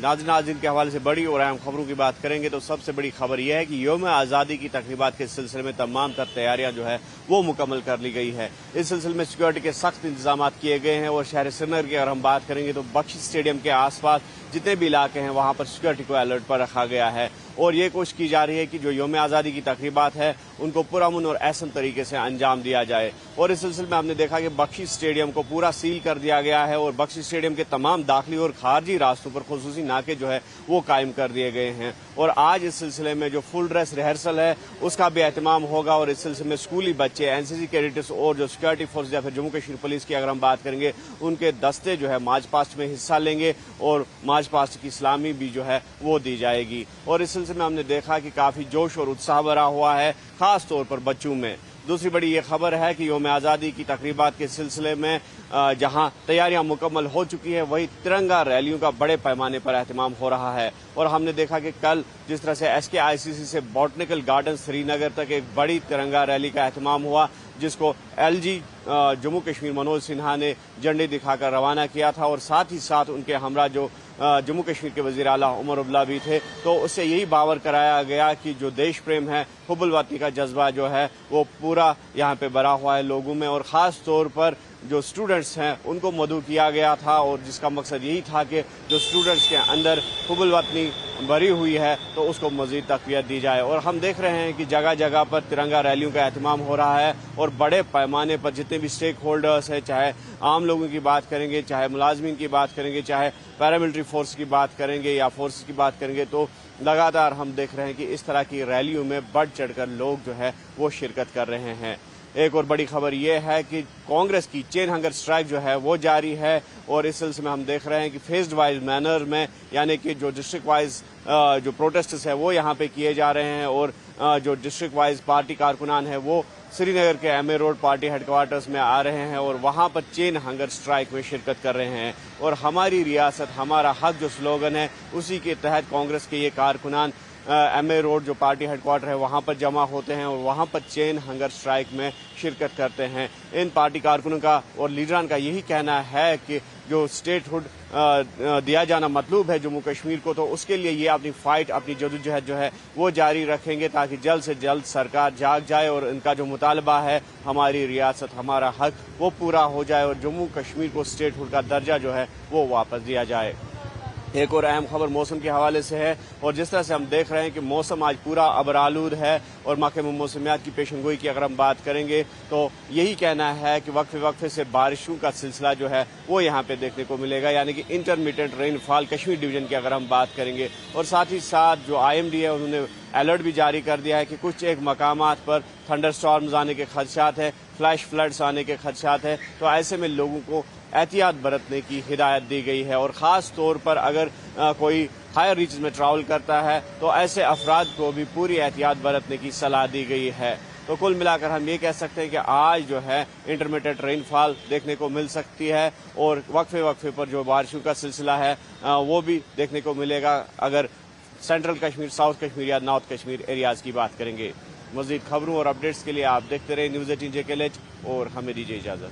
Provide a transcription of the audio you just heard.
नाज़रीन के हवाले से बड़ी और अहम खबरों की बात करेंगे तो सबसे बड़ी खबर यह है कि यौम आज़ादी की तकरीबात के सिलसिले में तमाम तर तैयारियां जो है वो मुकम्मल कर ली गई है। इस सिलसिले में सिक्योरिटी के सख्त इंतजाम किए गए हैं और शहर श्रीनगर की अगर हम बात करेंगे तो बख्शी स्टेडियम के आसपास जितने भी इलाके हैं वहां पर सिक्योरिटी को अलर्ट पर रखा गया है और ये कोशिश की जा रही है कि जो यौम आज़ादी की तकरीबात है उनको पुरअमन और एहसन तरीके से अंजाम दिया जाए। और इस सिलसिले में हमने देखा कि बख्शी स्टेडियम को पूरा सील कर दिया गया है और बख्शी स्टेडियम के तमाम दाखिली और खारजी रास्तों पर खुसूसी नाके जो है वो कायम कर दिए गए हैं और आज इस सिलसिले में जो फुल ड्रेस रिहर्सल है उसका भी एहतमाम होगा और इस सिलसिले में स्कूली बच्चे, एनसीसी कैडेट्स और जो सिक्योरिटी फोर्स या फिर जम्मू कश्मीर पुलिस की अगर हम बात करेंगे उनके दस्ते जो है मार्च पास्ट में हिस्सा लेंगे और मार्च पास्ट की सलामी भी जो है वो दी जाएगी। और इस सिलसिले में हमने देखा कि काफी जोश और उत्साह भरा हुआ है खास तौर पर बच्चों में। दूसरी बड़ी ये खबर है कि यौम आज़ादी की तकरीबात के सिलसिले में जहां तैयारियां मुकम्मल हो चुकी है वहीं तिरंगा रैलियों का बड़े पैमाने पर एहतमाम हो रहा है और हमने देखा कि कल जिस तरह से SKICC से बॉटनिकल गार्डन श्रीनगर तक एक बड़ी तिरंगा रैली का एहतमाम हुआ जिसको LG जम्मू कश्मीर मनोज सिन्हा ने झंडी दिखाकर रवाना किया था और साथ ही साथ उनके हमरा जो जम्मू कश्मीर के वजीर आला उमर अब्दुल्ला भी थे तो उससे यही बावर कराया गया कि जो देश प्रेम है, हुब्बुल वतनी का जज्बा जो है वो पूरा यहाँ पे भरा हुआ है लोगों में और ख़ास तौर पर जो स्टूडेंट्स हैं उनको मदऊ किया गया था और जिसका मकसद यही था कि जो स्टूडेंट्स के अंदर हुब्बुल वतनी भरी हुई है तो उसको मज़ीद तक़वियत दी जाए। और हम देख रहे हैं कि जगह जगह पर तिरंगा रैलियों का एहतमाम हो रहा है और बड़े पैमाने पर जितने भी स्टेक होल्डर्स हैं, चाहे आम लोगों की बात करेंगे, चाहे मुलाजमीन की बात करेंगे, चाहे पैरामिलिट्री फोर्स की बात करेंगे या फोर्स की बात करेंगे, तो लगातार हम देख रहे हैं कि इस तरह की रैलियों में बढ़ चढ़कर लोग जो है वो शिरकत कर रहे हैं। एक और बड़ी खबर यह है कि कांग्रेस की चेन हंगर स्ट्राइक जो है वो जारी है और इस सिलसिले में हम देख रहे हैं कि फेज्ड वाइज मैनर में यानी कि जो डिस्ट्रिक्ट वाइज जो प्रोटेस्ट है वो यहाँ पे किए जा रहे हैं और जो डिस्ट्रिक्ट वाइज पार्टी कारकुनान है वो श्रीनगर के MA रोड पार्टी हेडक्वार्टर्स में आ रहे हैं और वहाँ पर चेन हंगर स्ट्राइक में शिरकत कर रहे हैं और हमारी रियासत हमारा हक जो स्लोगन है उसी के तहत कांग्रेस के ये कारकुनान MA रोड जो पार्टी हेडक्वार्टर है वहाँ पर जमा होते हैं और वहाँ पर चेन हंगर स्ट्राइक में शिरकत करते हैं। इन पार्टी कारकुनों का और लीडरान का यही कहना है कि जो स्टेटहुड दिया जाना मतलूब है जम्मू कश्मीर को तो उसके लिए ये अपनी फाइट, अपनी जदोजहद जो है वो जारी रखेंगे ताकि जल्द से जल्द सरकार जाग जाए और इनका जो मुतालबा है हमारी रियासत, हमारा हक वो पूरा हो जाए और जम्मू कश्मीर को स्टेटहुड का दर्जा जो है वो वापस दिया जाए। एक और अहम खबर मौसम के हवाले से है और जिस तरह से हम देख रहे हैं कि मौसम आज पूरा अबरालूद है और महकमे मौसमियात की पेशनगोई की अगर हम बात करेंगे तो यही कहना है कि वक्फे वक्फे से बारिशों का सिलसिला जो है वो यहाँ पे देखने को मिलेगा यानी कि इंटरमीडिएट रेनफॉल कश्मीर डिवीजन की अगर हम बात करेंगे। और साथ ही साथ जो IMD है उन्होंने अलर्ट भी जारी कर दिया है कि कुछ एक मकामात पर थंडर स्टॉर्म्स आने के खदशात है, फ्लैश फ्लड्स आने के खदशात है, तो ऐसे में लोगों को एहतियात बरतने की हिदायत दी गई है और ख़ास तौर पर अगर कोई हायर रीचेस में ट्रैवल करता है तो ऐसे अफराद को भी पूरी एहतियात बरतने की सलाह दी गई है। तो कुल मिलाकर हम ये कह सकते हैं कि आज जो है इंटरमीडिएट रेनफॉल देखने को मिल सकती है और वक्फे वक्फे पर जो बारिशों का सिलसिला है वो भी देखने को मिलेगा अगर सेंट्रल कश्मीर, साउथ कश्मीर या नॉर्थ कश्मीर एरियाज़ की बात करेंगे। मज़ीद खबरों और अपडेट्स के लिए आप देखते रहे News 18 JKLH और हमें दीजिए इजाज़त।